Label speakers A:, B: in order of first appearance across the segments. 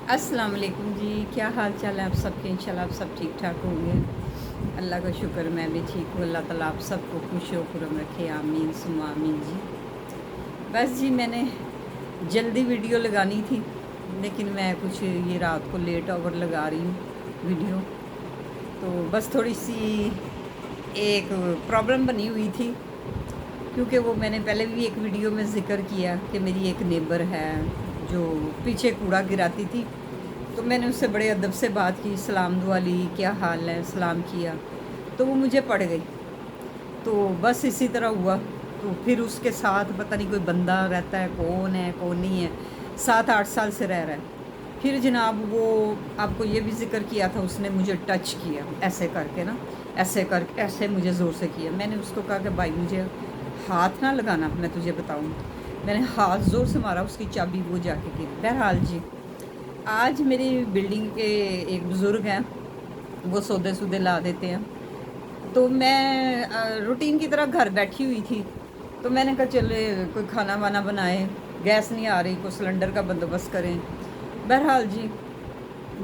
A: अस्सलाम वालेकुम जी। क्या हाल चाल है आप सबके? इंशाल्लाह आप सब ठीक ठाक होंगे। अल्लाह का शुक्र, मैं भी ठीक हूँ। अल्लाह ताला आप सबको खुश हो खुरम रखे, आमीन सुमा आमीन जी। बस जी, मैंने जल्दी वीडियो लगानी थी, लेकिन मैं कुछ ये रात को लेट ओवर लगा रही हूँ वीडियो। तो बस थोड़ी सी एक प्रॉब्लम बनी हुई थी, क्योंकि वो मैंने पहले भी एक वीडियो में ज़िक्र किया कि मेरी एक नेबर है जो पीछे कूड़ा गिराती थी। तो मैंने उससे बड़े अदब से बात की, सलाम दुआ ली, क्या हाल है, सलाम किया, तो वो मुझे पड़ गई। तो बस इसी तरह हुआ। तो फिर उसके साथ पता नहीं कोई बंदा रहता है, कौन नहीं है, 7-8 साल से रह रहा है। फिर जनाब वो, आपको ये भी ज़िक्र किया था, उसने मुझे टच किया ऐसे करके ना, ऐसे मुझे ज़ोर से किया। मैंने उसको कहा कि भाई मुझे हाथ ना लगाना, मैं तुझे बताऊँ। मैंने हाथ ज़ोर से मारा, उसकी चाबी वो जाके गिरी। बहरहाल जी, आज मेरी बिल्डिंग के एक बुज़ुर्ग हैं, वो सौदे सूदे ला देते हैं। तो मैं रूटीन की तरह घर बैठी हुई थी, तो मैंने कहा चले कोई खाना वाना बनाए, गैस नहीं आ रही, कोई सिलेंडर का बंदोबस्त करें। बहरहाल जी,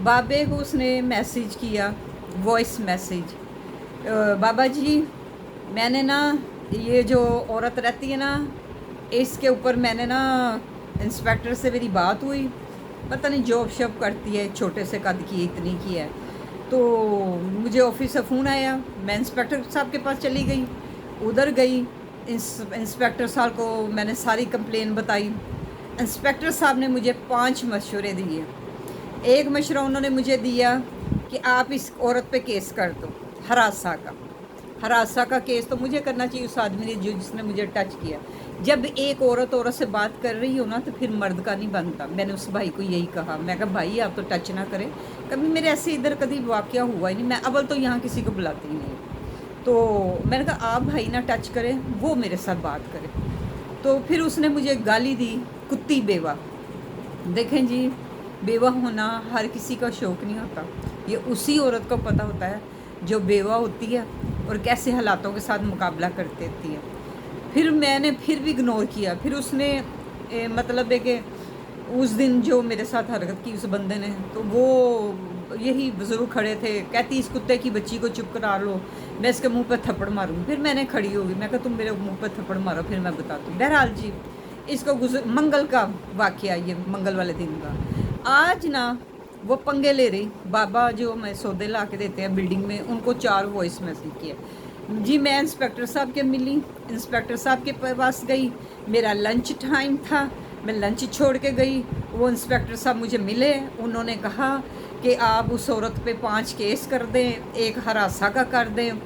A: बाबे को उसने मैसेज किया, वॉइस मैसेज, बाबा जी, मैंने ना, ये जो औरत रहती है ना, इसके ऊपर मैंने ना, इंस्पेक्टर से मेरी बात हुई, पता नहीं जॉब शॉब करती है, छोटे से कद की इतनी की है। तो मुझे ऑफिस से फ़ोन आया, मैं इंस्पेक्टर साहब के पास चली गई। उधर गई, इंस्पेक्टर साहब को मैंने सारी कंप्लेन बताई। इंस्पेक्टर साहब ने मुझे 5 मशवरे दिए। एक मशवरा उन्होंने मुझे दिया कि आप इस औरत पे केस कर दो, हरासा का। हरासा का केस तो मुझे करना चाहिए उस आदमी ने जो जिसने मुझे टच किया। जब एक औरत औरत से बात कर रही हो ना, तो फिर मर्द का नहीं बनता। मैंने उस भाई को यही कहा, मैं कहा भाई आप तो टच ना करें। कभी मेरे ऐसे इधर कभी वाक़या हुआ ही नहीं, मैं अव्वल तो यहाँ किसी को बुलाती ही नहीं। तो मैंने कहा आप भाई ना टच करें, वो मेरे साथ बात करे। तो फिर उसने मुझे गाली दी, कुत्ती बेवा। देखें जी, बेवा होना हर किसी का शौक़ नहीं होता। ये उसी औरत को पता होता है जो बेवा होती है और कैसे हालातों के साथ मुकाबला कर देती है। फिर मैंने फिर भी इग्नोर किया। फिर उसने मतलब है कि उस दिन जो मेरे साथ हरकत की उस बंदे ने, तो वो यही बुजुर्ग खड़े थे, कहती इस कुत्ते की बच्ची को चुप करा लो, मैं इसके मुंह पे थप्पड़ मारूंगी। फिर मैंने खड़ी होगी, मैं कहा तुम मेरे मुंह पे थप्पड़ मारो, फिर मैं बताती हूँ। बहरहाल जी, इसको मंगल का वाक़या, ये मंगल वाले दिन का। आज ना वो पंगे ले रही, बाबा जो मैं सौदे ला के देते हैं बिल्डिंग में, उनको 4 वॉइस मैसेज किए जी। मैं इंस्पेक्टर साहब के मिली, इंस्पेक्टर साहब के पास गई, मेरा लंच टाइम था, मैं लंच छोड़ के गई। वो इंस्पेक्टर साहब मुझे मिले, उन्होंने कहा कि आप उस औरत पे 5 केस कर दें, एक हरासा का कर दें,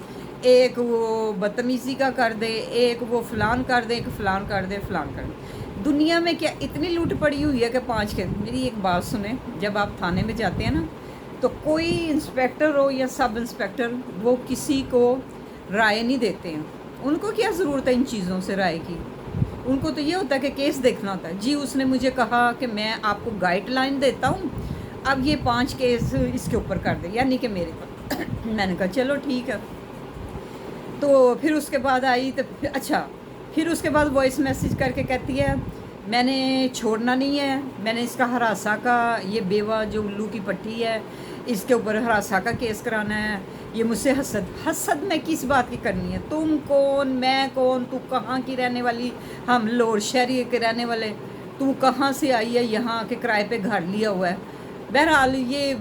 A: एक वो बदतमीज़ी का कर दें, एक वो फ़लान कर दें, एक फ़लान कर दें, फ़लान कर दें। दुनिया में क्या इतनी लूट पड़ी हुई है कि 5 केस। मेरी एक बात सुने, जब आप थाने में जाते हैं ना, तो कोई इंस्पेक्टर हो या सब इंस्पेक्टर, वो किसी को राय नहीं देते हैं। उनको क्या ज़रूरत है इन चीज़ों से राय की? उनको तो ये होता है कि केस देखना होता है। जी, उसने मुझे कहा कि मैं आपको गाइडलाइन देता हूँ, अब ये 5 केस इसके ऊपर कर दे, यानी कि मेरे पर। मैंने कहा चलो ठीक है। तो फिर उसके बाद आई, तो अच्छा, फिर उसके बाद वॉइस मैसेज करके कहती है मैंने छोड़ना नहीं है, मैंने इसका हरासा का, ये बेवा जो उल्लू की पट्टी है, इसके ऊपर हरासा का केस कराना है। ये मुझसे हसद में किस बात की करनी है? तुम कौन, मैं कौन, तू कहाँ की रहने वाली? हम लोअर शहरी के रहने वाले, तू कहाँ से आई है यहाँ के किराए पे घर लिया हुआ है? बहरहाल ये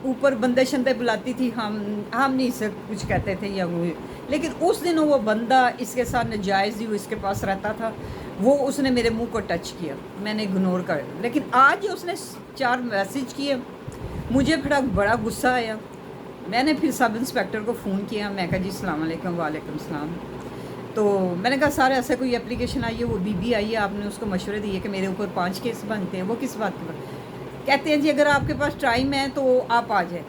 A: ऊपर बंदे शंदे बुलाती थी, हम नहीं से कुछ कहते थे या वो। लेकिन उस दिन वो बंदा इसके साथ नाजायज़ ही, वो इसके पास रहता था, वो उसने मेरे मुंह को टच किया, मैंने इग्नोर कर। लेकिन आज उसने 4 मैसेज किए, मुझे बड़ा गुस्सा आया। मैंने फिर सब इंस्पेक्टर को फ़ोन किया, मैं कहा जी अस्सलाम वालेकुम। वालेकुम सलाम। तो मैंने कहा सर ऐसे कोई एप्लीकेशन आई है, वो बीबी आई है, आपने उसको मशवरे दिए कि मेरे ऊपर 5 केस बनते हैं, वो किस बात पर? कहते हैं जी अगर आपके पास टाइम है तो आप आ जाए।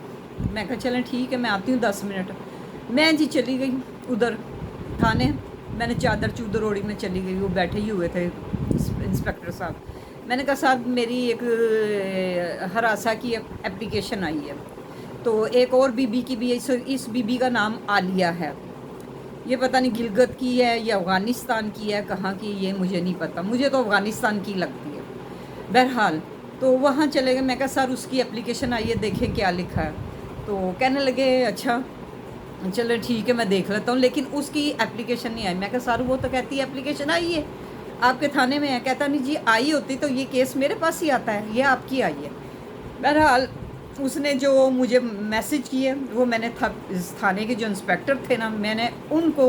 A: मैं कहा चलें ठीक है, मैं आती हूँ 10 मिनट। मैं जी चली गई उधर थाने, मैंने चादर चूदर ओढ़ी, में चली गई। वो बैठे ही हुए थे इंस्पेक्टर साहब। मैंने कहा साहब मेरी एक हरासा की एप्लीकेशन आई है, तो एक और बीबी की भी, इस बीबी का नाम आलिया है, ये पता नहीं गिलगित की है या अफ़गानिस्तान की है, कहाँ की ये मुझे नहीं पता, मुझे तो अफ़गानिस्तान की लगती है। बहरहाल تو وہاں چلے گئے. میں کہا سر اس کی اپلیکیشن آئی ہے, دیکھیں کیا لکھا ہے. تو کہنے لگے اچھا چلو ٹھیک ہے میں دیکھ لیتا ہوں, لیکن اس کی اپلیکیشن نہیں آئی. میں کہا سر وہ تو کہتی ہے اپلیکیشن آئی ہے, آپ کے تھانے میں ہے. کہتا نہیں جی آئی ہوتی تو یہ کیس میرے پاس ہی آتا ہے, یہ آپ کی آئی ہے. بہرحال اس نے جو مجھے میسج کیے وہ میں نے تھانے کے جو انسپیکٹر تھے نا, میں نے ان کو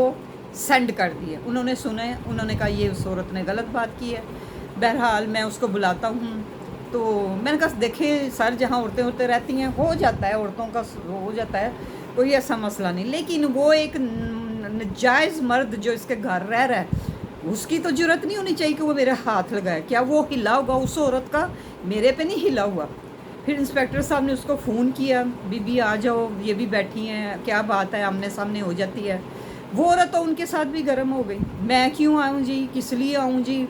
A: سینڈ کر دیے. انہوں نے سنے, انہوں نے کہا یہ اس عورت نے غلط بات کی ہے. بہرحال میں اس کو بلاتا ہوں. تو میں نے کہا دیکھیں سر, جہاں عورتیں رہتی ہیں ہو جاتا ہے, عورتوں کا ہو جاتا ہے, کوئی ایسا مسئلہ نہیں. لیکن وہ ایک ناجائز مرد جو اس کے گھر رہ رہا ہے, اس کی تو جرت نہیں ہونی چاہیے کہ وہ میرے ہاتھ لگائے. کیا وہ ہلا ہوگا اس عورت کا, میرے پہ نہیں ہلا ہوا. پھر انسپیکٹر صاحب نے اس کو فون کیا, بی بی آ جاؤ, یہ بھی بیٹھی ہیں, کیا بات ہے, آمنے سامنے ہو جاتی ہے. وہ عورت تو ان کے ساتھ بھی گرم ہو گئی. میں کیوں آؤں جی, کس لیے آؤں جی,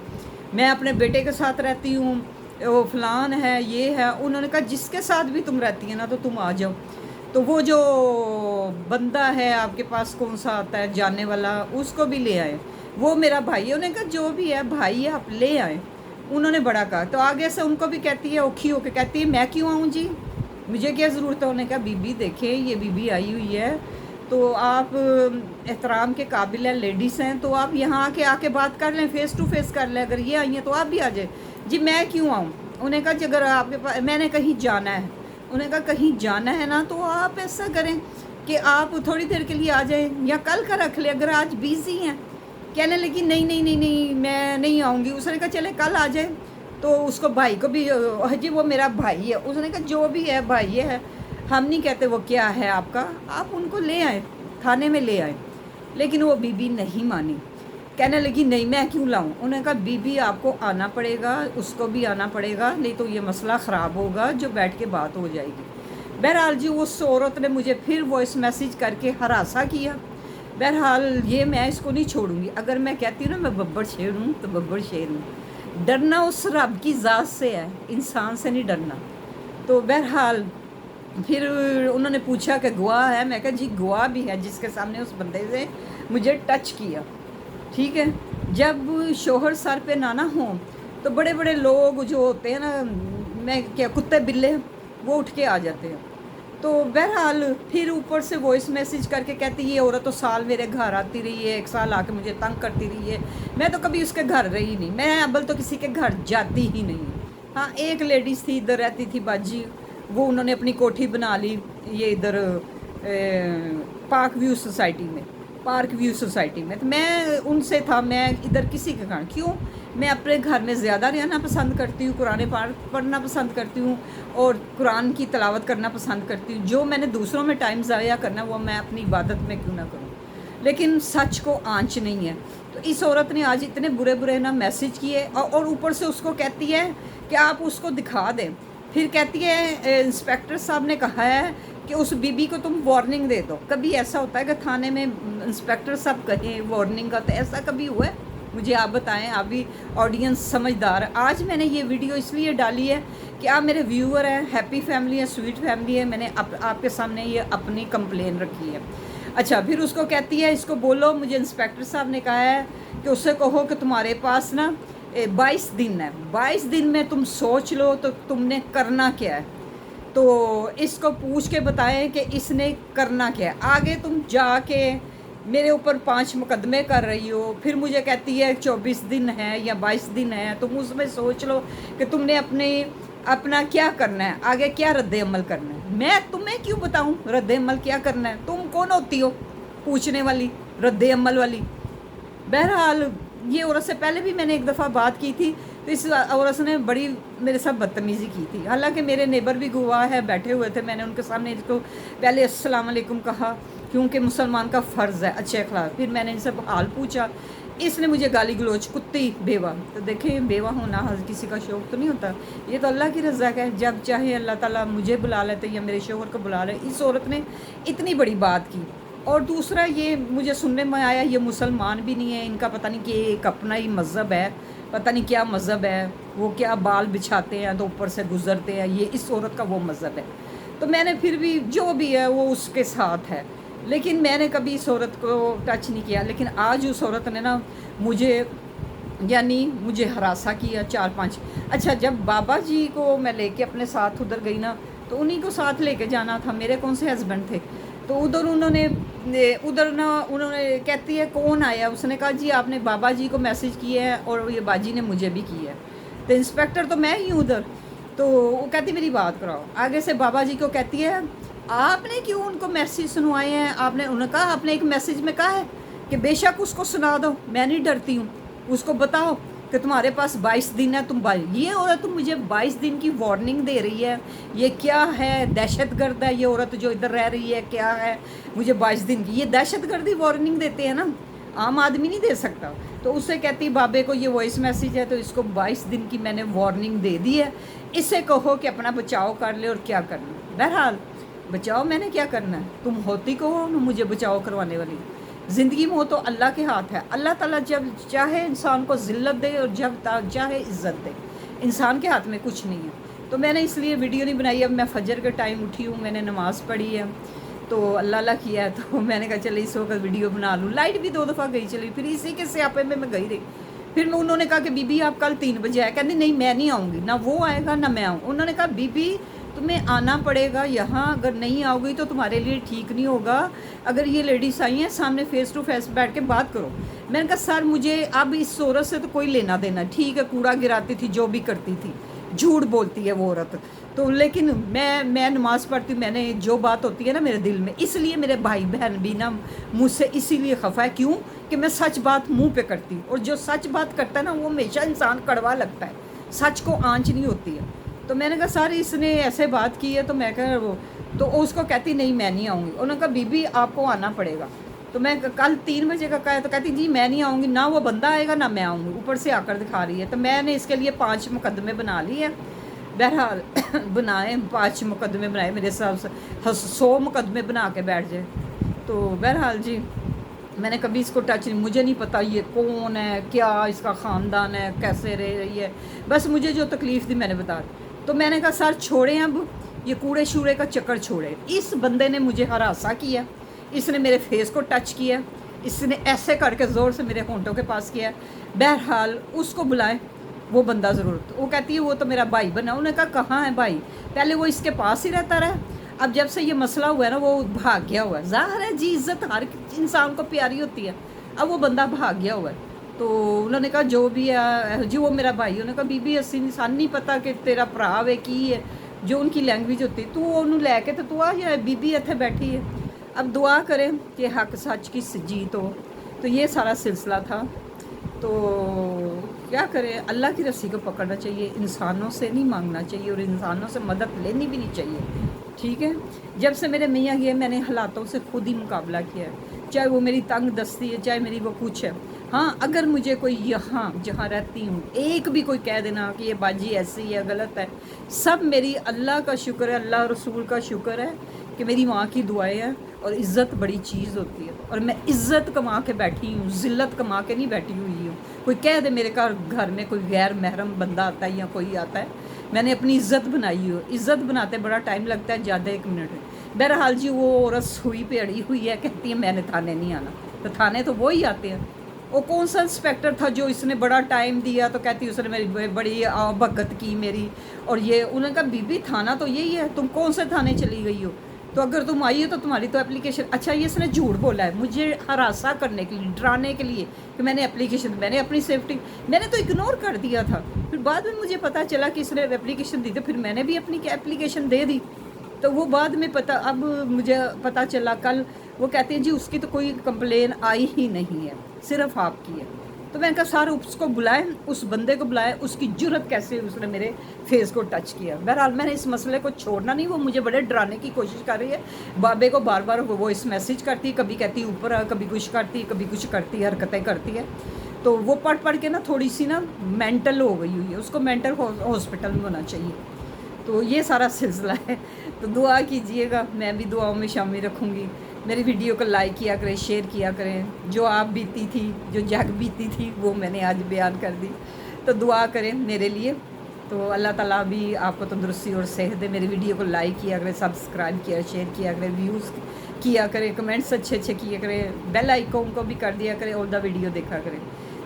A: میں اپنے بیٹے کے ساتھ رہتی ہوں, وہ فلان ہے, یہ ہے. انہوں نے کہا جس کے ساتھ بھی تم رہتی ہیں نا تو تم آ جاؤ. تو وہ جو بندہ ہے آپ کے پاس کون سا آتا ہے جاننے والا, اس کو بھی لے آئے. وہ میرا بھائی ہے. انہوں نے کہا جو بھی ہے بھائی ہے, آپ لے آئیں. انہوں نے بڑا کہا. تو آگے سے ان کو بھی کہتی ہے, اوکھی ہو کے کہتی ہے میں کیوں آؤں جی, مجھے کیا ضرورت ہے. انہوں نے کہا بی بی دیکھیں یہ بی بی آئی ہوئی ہے, تو آپ احترام کے قابل ہیں, لیڈیز ہیں, تو آپ یہاں آ کے بات کر لیں, فیس ٹو فیس کر لیں. اگر یہ آئی ہیں تو آپ بھی آ جائیں. جی میں کیوں آؤں. انہوں نے کہا جی اگر آپ کے پاس, میں نے کہیں جانا ہے. انہوں نے کہا کہیں جانا ہے نا تو آپ ایسا کریں کہ آپ تھوڑی دیر کے لیے آ جائیں, یا کل کا رکھ لیں اگر آج بیزی ہیں. کہنے لگی نہیں نہیں نہیں نہیں میں نہیں آؤں گی. اس نے کہا چلے کل آ جائیں. تو اس کو بھائی کو بھی, جی وہ میرا بھائی ہے. اس نے کہا جو بھی ہے بھائی ہے, ہم نہیں کہتے وہ کیا ہے آپ کا, آپ ان کو لے آئیں, تھانے میں لے آئیں. لیکن وہ بی بی نہیں مانی. کہنے لگی نہیں میں کیوں لاؤں. انہوں نے کہا بی بی آپ کو آنا پڑے گا, اس کو بھی آنا پڑے گا, نہیں تو یہ مسئلہ خراب ہوگا, جو بیٹھ کے بات ہو جائے گی. بہرحال جی اس عورت نے مجھے پھر وائس میسیج کر کے ہراساں کیا. بہرحال یہ میں اس کو نہیں چھوڑوں گی. اگر میں کہتی ہوں نا میں ببڑ شیر ہوں تو ببڑ شیر ہوں. ڈرنا اس رب کی ذات سے ہے, انسان سے نہیں ڈرنا. تو بہرحال پھر انہوں نے پوچھا کہ گواہ ہے. میں کہا جی گواہ بھی ہے جس کے سامنے اس بندے سے مجھے ٹچ کیا. ٹھیک ہے, جب شوہر سر پہ نہ ہوں تو بڑے بڑے لوگ جو ہوتے ہیں نا, میں کیا کتے بلے, وہ اٹھ کے آ جاتے ہیں. تو بہرحال پھر اوپر سے وائس میسیج کر کے کہتی یہ عورت تو سال میرے گھر آتی رہی ہے, 1 سال آ کے مجھے تنگ کرتی رہی ہے. میں تو کبھی اس کے گھر رہی نہیں, میں ابل تو کسی کے گھر جاتی ہی نہیں. ہاں ایک لیڈیز تھی ادھر رہتی تھی باجی, وہ انہوں نے اپنی کوٹھی بنا لی یہ ادھر پارک ویو سوسائٹی میں, پارک ویو سوسائٹی میں. تو میں ان سے تھا, میں ادھر کسی کے گھر کیوں, میں اپنے گھر میں زیادہ رہنا پسند کرتی ہوں, قرآن پاک پڑھنا پسند کرتی ہوں, اور قرآن کی تلاوت کرنا پسند کرتی ہوں. جو میں نے دوسروں میں ٹائم ضائع کرنا وہ میں اپنی عبادت میں کیوں نہ کروں. لیکن سچ کو آنچ نہیں ہے. تو اس عورت نے آج اتنے برے برے نا میسیج کیے, اور اوپر سے اس کو کہتی ہے کہ آپ اس کو دکھا دیں. پھر کہتی ہے انسپیکٹر صاحب نے کہا ہے کہ اس بی بی کو تم وارننگ دے دو. کبھی ایسا ہوتا ہے کہ تھانے میں انسپیکٹر صاحب کہیں وارننگ کا, تو ایسا کبھی ہوا ہے مجھے آپ بتائیں, آپ بھی آڈینس سمجھدار. آج میں نے یہ ویڈیو اس لیے ڈالی ہے کہ آپ میرے ویور ہیں, ہیپی فیملی ہے, سویٹ فیملی ہے. میں نے آپ کے سامنے یہ اپنی کمپلین رکھی ہے. اچھا پھر اس کو کہتی ہے اس کو بولو, مجھے انسپیکٹر صاحب نے کہا ہے کہ اس سے کہو کہ تمہارے پاس نا 22 دن ہے, 22 دن میں تم سوچ لو تو تم نے کرنا کیا ہے. تو اس کو پوچھ کے بتائیں کہ اس نے کرنا کیا ہے. آگے تم جا کے میرے اوپر 5 مقدمے کر رہی ہو, پھر مجھے کہتی ہے 24 دن ہے یا 22 دن ہے. تم اس میں سوچ لو کہ تم نے اپنا کیا کرنا ہے, آگے کیا رد عمل کرنا ہے. میں تمہیں کیوں بتاؤں رد عمل کیا کرنا ہے, تم کون ہوتی ہو پوچھنے والی, رد عمل والی. بہرحال یہ عورت سے پہلے بھی میں نے ایک دفعہ بات کی تھی, تو اس عورت نے بڑی میرے ساتھ بدتمیزی کی تھی. حالانکہ میرے نیبر بھی گواہ ہے, بیٹھے ہوئے تھے, میں نے ان کے سامنے اس کو پہلے السلام علیکم کہا, کیونکہ مسلمان کا فرض ہے اچھے اخلاق. پھر میں نے ان سے حال پوچھا, اس نے مجھے گالی گلوچ, کتی بیوہ. تو دیکھیں بیوہ ہونا کسی کا شوق تو نہیں ہوتا, یہ تو اللہ کی رضا ہے. جب چاہے اللہ تعالیٰ مجھے بلا لیتے یا میرے شوہر کو بلا لے. اس عورت نے اتنی بڑی بات کی. اور دوسرا یہ مجھے سننے میں آیا یہ مسلمان بھی نہیں ہے, ان کا پتہ نہیں کہ ایک اپنا ہی مذہب ہے, پتہ نہیں کیا مذہب ہے, وہ کیا بال بچھاتے ہیں تو اوپر سے گزرتے ہیں, یہ اس عورت کا وہ مذہب ہے. تو میں نے پھر بھی جو بھی ہے وہ اس کے ساتھ ہے, لیکن میں نے کبھی اس عورت کو ٹچ نہیں کیا. لیکن آج اس عورت نے نا مجھے यानी मुझे हरासा किया 4-5। अच्छा, जब बाबा जी को मैं लेके अपने साथ उधर गई ना, तो उन्हीं को साथ लेके जाना था, मेरे कौन से हस्बैंड थे। तो उधर उन्होंने कहती है कौन आया, उसने कहा जी आपने बाबा जी को मैसेज किया है और ये बाजी ने मुझे भी किया है। तो इंस्पेक्टर तो मैं ही हूँ उधर। तो वो कहती मेरी बात कराओ, आगे से बाबा जी को कहती है आपने क्यों उनको मैसेज सुनवाए हैं। उन्होंने कहा आपने एक मैसेज में कहा है कि बेशक उसको सुना दो, मैं नहीं डरती हूँ, उसको बताओ कि तुम्हारे पास 22 दिन है, तुम ये औरत मुझे 22 दिन की वार्निंग दे रही है, ये क्या है, दहशतगर्द है ये औरत जो इधर रह रही है, क्या है, मुझे 22 दिन की, ये दहशतगर्दी वार्निंग देते हैं ना, आम आदमी नहीं दे सकता। तो उससे कहती बाबे को ये वॉइस मैसेज है, तो इसको 22 दिन की मैंने वार्निंग दे दी है, इससे कहो कि अपना बचाव कर ले और क्या करना। बहरहाल बचाओ मैंने क्या करना है, तुम होती को हो मुझे बचाव करवाने वाली। ज़िंदगी में हो तो अल्लाह के हाथ है, अल्लाह ताला जब चाहे इंसान को ज़िल्लत दे और जब चाहे इज़्ज़त दे, इंसान के हाथ में कुछ नहीं है। तो मैंने इसलिए वीडियो नहीं बनाई। अब मैं फजर के टाइम उठी हूँ, मैंने नमाज़ पढ़ी है, तो अल्लाह किया है, तो मैंने कहा चले इस वक्त वीडियो बना लूँ। लाइट भी 2 दफ़ा गई चली, फिर इसी के स्यापे में मैं गई रही। फिर मैं उन्होंने कहा कि बीबी आप कल 3 बजे आए, कहती नहीं मैं नहीं आऊँगी, ना वो आएगा ना मैं आऊँ। उन्होंने कहा बीबी तुम्हें आना पड़ेगा यहाँ, अगर नहीं आओगी तो तुम्हारे लिए ठीक नहीं होगा। अगर ये लेडीज़ आई हैं सामने फेस टू फेस बैठ के बात करो। मैंने कहा सर मुझे अब इस औरत से तो कोई लेना देना, ठीक है कूड़ा गिराती थी जो भी करती थी, झूठ बोलती है वो औरत, तो लेकिन मैं नमाज़ पढ़ती हूँ, मैंने जो बात होती है ना मेरे दिल में, इसलिए मेरे भाई बहन भी ना मुझसे इसीलिए खफा है, क्यों कि मैं सच बात मुंह पे करती हूँ, और जो सच बात करता है ना वो हमेशा इंसान कड़वा लगता है, सच को आंच नहीं होती है। तो मैंने कहा सर इसने ऐसे बात की है, तो मैं कह वो, तो उसको कहती नहीं मैं नहीं आऊँगी। उन्होंने कहा बीबी आपको आना पड़ेगा। तो मैं कल 3 बजे का कहा, तो कहती जी मैं नहीं आऊँगी, ना वो बंदा आएगा ना मैं आऊँगी, ऊपर से आकर दिखा रही है। तो मैंने इसके लिए 5 मुकदमे बना लिए हैं। बहरहाल बनाए 5 मुकदमे बनाए, मेरे हिसाब से 100 मुकदमे बना के बैठ जाए। तो बहरहाल जी मैंने कभी इसको टच नहीं, मुझे नहीं पता ये कौन है, क्या इसका ख़ानदान है, कैसे रह रही है, बस मुझे जो तकलीफ़ दी मैंने बता दी। तो मैंने कहा सर छोड़ें अब ये कूड़े शूड़े का चक्कर छोड़े। इस बंदे ने मुझे हरासा किया, इसने मेरे फेस को टच किया, इसने ऐसे करके ज़ोर से मेरे होंठों के पास किया। बहरहाल उसको बुलाएं, वो बंदा ज़रूर। वो कहती है वो तो मेरा भाई बना। उन्होंने कहा कहाँ है भाई, पहले वो इसके पास ही रहता रहा, अब जब से ये मसला हुआ है ना वो भाग गया हुआ है। ज़ाहिर है जी इज़्ज़त हर इंसान को प्यारी होती है, अब वो बंदा भाग गया हुआ है। तो उन्होंने कहा जो भी है जी वो मेरा भाई। उन्होंने कहा बीबी असी सन नहीं पता कि तेरा भरा है की है, जो उनकी लैंग्वेज होती तू उन्होंने लैके तो तू आ या बीबी इतने बैठी है। अब दुआ करें कि हक सच की जीत हो। तो ये सारा सिलसिला था। तो क्या करें, अल्लाह की रस्सी को पकड़ना चाहिए, इंसानों से नहीं मांगना चाहिए और इंसानों से मदद लेनी भी नहीं चाहिए, ठीक है। जब से मेरे मियाँ गए मैंने हालातों से खुद ही मुकाबला किया है, चाहे वो मेरी तंग दस्ती है, चाहे मेरी वो कुछ है। हाँ अगर मुझे कोई यहाँ जहाँ रहती हूँ एक भी कोई कह देना कि ये बाजी ऐसी है गलत है, सब मेरी अल्लाह का शुक्र है, अल्लाह रसूल का शुक्र है कि मेरी माँ की दुआएं हैं। और इज़्ज़त बड़ी चीज़ होती है, और मैं इज़्ज़त कमा के बैठी हूँ, ज़िल्लत कमा के नहीं बैठी हुई हूँ। कोई कह दे मेरे घर में कोई गैर महरम बंदा आता है या कोई आता है, मैंने अपनी इज़्ज़त बनाई हो। इज़्ज़त बनाते बड़ा टाइम लगता है, ज़्यादा 1 मिनट। बहरहाल जी वो औरत सुई पे अड़ी हुई है, कहती है मैंने थाने नहीं आना, तो थाने तो वो ही आते हैं। वो कौन सा इंस्पेक्टर था जो इसने बड़ा टाइम दिया, तो कहती उसने मेरी बड़ी भगत की मेरी। और ये उन्होंने कहा बीबी थाना तो यही है, तुम कौन से थाने चली गई हो, तो अगर तुम आई हो तो तुम्हारी तो एप्लीकेशन। अच्छा ये इसने झूठ बोला है मुझे हरासा करने के लिए, डराने के लिए कि मैंने एप्लीकेशन, मैंने अपनी सेफ्टी मैंने तो इग्नोर कर दिया था। फिर बाद में मुझे पता चला कि इसने एप्लीकेशन दी, तो फिर मैंने भी अपनी एप्लीकेशन दे दी। तो वो बाद में पता, अब मुझे पता चला कल, वो कहते हैं जी उसकी तो कोई कंप्लेन आई ही नहीं है, सिर्फ आपकी है। तो मैंने कहा सर उसको बुलाएं, उस बंदे को बुलाएं, उसकी जुर्रत कैसे उसने मेरे फेस को टच किया। बहरहाल मैंने इस मसले को छोड़ना नहीं, वो मुझे बड़े डराने की कोशिश कर रही है। बाबे को बार बार वो इस मैसेज करती, कभी कहती ऊपर आ, कभी कुछ करती, कभी कुछ करती, हरकतें करती है। तो वो पढ़ के ना थोड़ी सी ना मेंटल हो गई हुई है, उसको मेंटल हॉस्पिटल में होना चाहिए। तो ये सारा सिलसिला है। तो दुआ कीजिएगा, मैं भी दुआओं में शामिल रखूँगी। मेरी वीडियो को लाइक किया करें, शेयर किया करें। जो आप बीती थी, जो जग बीती थी, वो मैंने आज बयान कर दी। तो दुआ करें मेरे लिए। तो अल्लाह ताला भी आपको तंदुरुस्ती और सेहत दे। मेरी वीडियो को लाइक किया करें, सब्सक्राइब किया, शेयर किया करें, व्यूज़ किया करें, कमेंट्स अच्छे अच्छे किया करें, बेल आइकॉन को भी कर दिया करें, ऑल द वीडियो देखा करें।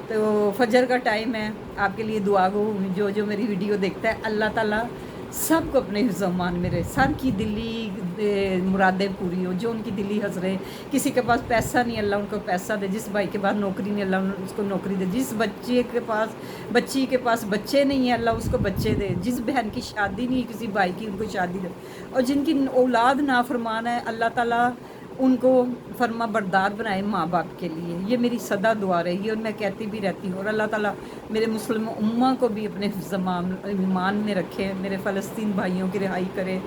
A: تو فجر کا ٹائم ہے، آپ کے لیے دعا گو ہوں، جو جو میری ویڈیو دیکھتا ہے اللہ تعالیٰ سب کو اپنے حفظ و امان میں رہے، سب کی دلی مرادیں پوری ہو، جو ان کی دلی حسریں، کسی کے پاس پیسہ نہیں اللہ ان کو پیسہ دے، جس بھائی کے پاس نوکری نہیں اللہ اس کو نوکری دے، جس بچی کے پاس بچے نہیں ہیں اللہ اس کو بچے دے، جس بہن کی شادی نہیں کسی بھائی کی ان کو شادی دے، اور جن کی اولاد نافرمان ہے اللہ تعالیٰ ان کو فرما بردار بنائے ماں باپ کے لیے۔ یہ میری سدا دعا رہی ہے اور میں کہتی بھی رہتی ہوں، اور اللہ تعالیٰ میرے مسلم امہ کو بھی اپنے حفظ ایمان میں رکھے، میرے فلسطین بھائیوں کی رہائی کرے،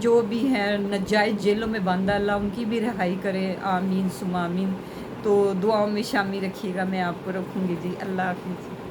A: جو بھی ہیں ناجائز جیلوں میں بند ہے اللہ ان کی بھی رہائی کرے، آمین ثم آمین۔ تو دعاؤں میں شامل رکھیے گا، میں آپ کو رکھوں گی جی، اللہ حافظ۔